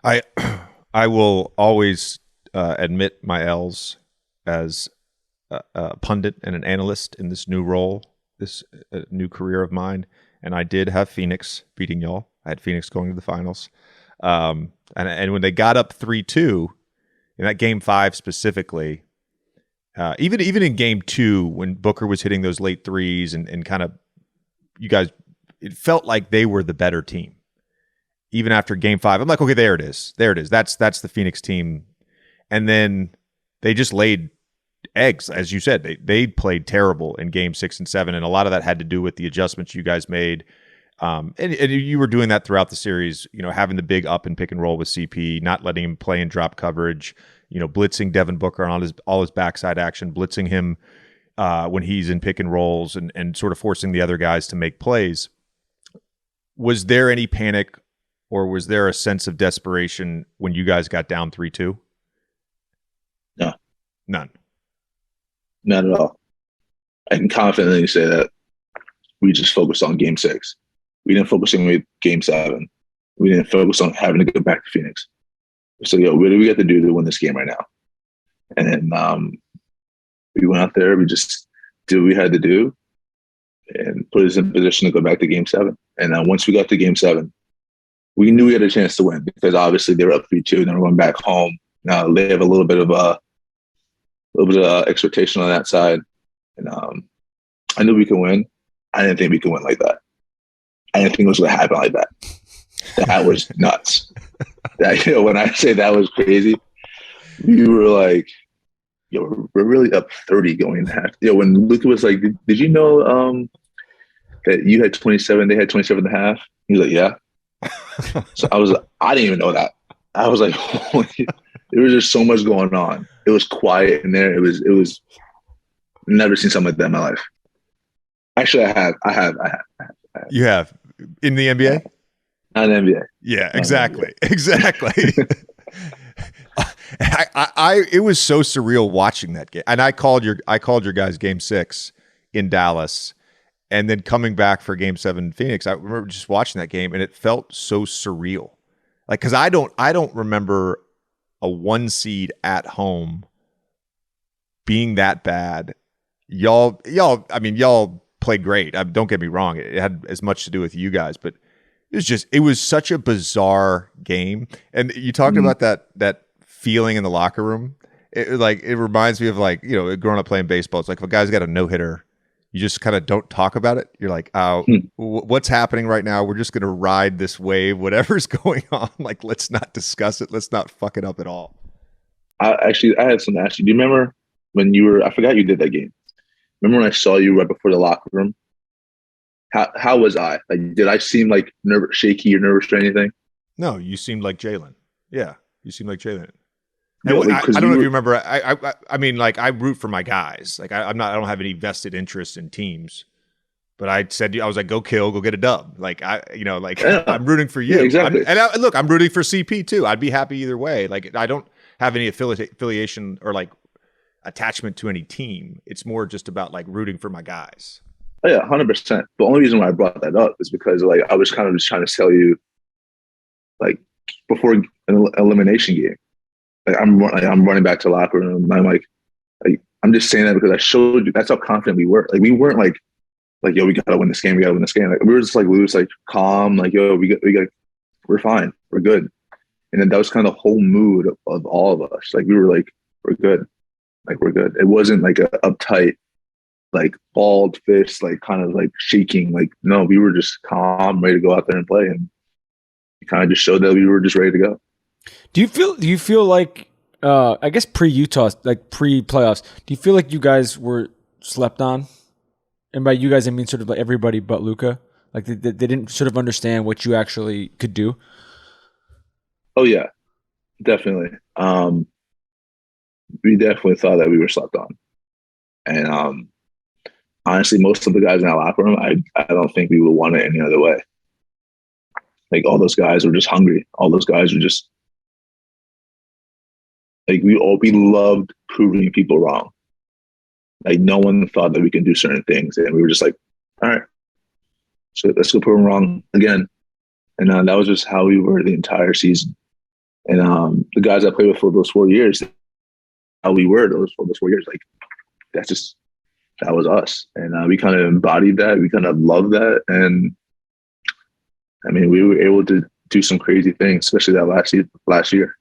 I I will always admit my L's as a pundit and an analyst in this new role, this new career of mine. And I did have Phoenix beating y'all. I had Phoenix going to the finals. And when they got up 3-2 in that game 5 specifically, even in game 2 when Booker was hitting those late threes and kind of you guys, it felt like they were the better team. Even after game 5, I'm like, okay, there it is. There it is. That's the Phoenix team. And then they just laid eggs, as you said. They played terrible in game 6 and 7, and a lot of that had to do with the adjustments you guys made. And you were doing that throughout the series, having the big up and pick and roll with CP, not letting him play in drop coverage, blitzing Devin Booker on all his backside action, blitzing him when he's in pick and rolls and sort of forcing the other guys to make plays. Was there any panic or was there a sense of desperation when you guys got down 3-2? No, None. not at all. I can confidently say that we just focused on game 6. We didn't focus on game 7. We didn't focus on having to go back to Phoenix. So, what do we got to do to win this game right now? And then we went out there, we just did what we had to do and put us in position to go back to game 7. And once we got to game 7, we knew we had a chance to win because obviously they were up 3-2 and they were going back home. Now they have a little bit of expectation on that side. And I knew we could win. I didn't think we could win like that. I didn't think it was going to happen like that. That was nuts. When I say that was crazy, we were like, we're really up 30 going into half. When Luka was like, did you know that you had 27, they had 27 and a half? He was like, yeah. So I didn't even know that. I was like, holy, there was just so much going on. It was quiet in there. It was never seen something like that in my life. Actually, I have. You have in the NBA? Not in the NBA. Yeah, exactly. Exactly. It was so surreal watching that game. And I called your guys game 6 in Dallas and then coming back for game 7 in Phoenix. I remember just watching that game and it felt so surreal. Like, cause I don't remember a 1 seed at home being that bad. Y'all played great. Don't get me wrong. It had as much to do with you guys, but it was such a bizarre game. And you talked about that feeling in the locker room. It reminds me of growing up playing baseball. It's like if a guy's got a no-hitter, you just kind of don't talk about it. You're like, what's happening right now? We're just going to ride this wave, whatever's going on. Like, let's not discuss it. Let's not fuck it up at all. I had some to ask you. Do you remember when I forgot you did that game. Remember when I saw you right before the locker room? How was I? Like, did I seem like shaky or nervous or anything? No, you seemed like Jalen. Yeah, you seemed like Jalen. Yeah, I don't know if you remember. I mean, like, I root for my guys. Like, I don't have any vested interest in teams. But I was like, go get a dub. Like, Yeah. I'm rooting for you. Yeah, exactly. Look, I'm rooting for CP too. I'd be happy either way. Like, I don't have any affiliation or like attachment to any team. It's more just about like rooting for my guys. Oh, yeah, 100%. The only reason why I brought that up is because like I was kind of just trying to tell you, like, before an elimination game, like I'm running back to the locker room. And I'm like I'm just saying that because I showed you that's how confident we were. Like, we weren't like yo, we gotta win this game. We gotta win this game. Like, we were just like loose, like calm, like, yo, we're fine, we're good. And then that was kind of the whole mood of all of us. Like, we were like, we're good, like, we're good. It wasn't like a uptight, like bald fist, like kind of like shaking. Like, no, we were just calm, ready to go out there and play. And it kind of just showed that we were just ready to go. Do you feel like I guess pre-Utah, like pre-playoffs, do you feel like you guys were slept on? And by you guys, I mean sort of like everybody but Luka. Like they didn't sort of understand what you actually could do. Oh yeah, definitely. We definitely thought that we were slept on. And honestly, most of the guys in that locker room, I don't think we would want it any other way. Like, all those guys were just hungry. All those guys were just like, we loved proving people wrong. Like, no one thought that we could do certain things, and we were just like, all right, so let's go prove them wrong again. And that was just how we were the entire season. And the guys I played with for those 4 years, how we were those 4 years, like that was us, and we kind of embodied that. We kind of loved that, and I mean, we were able to do some crazy things, especially that last year.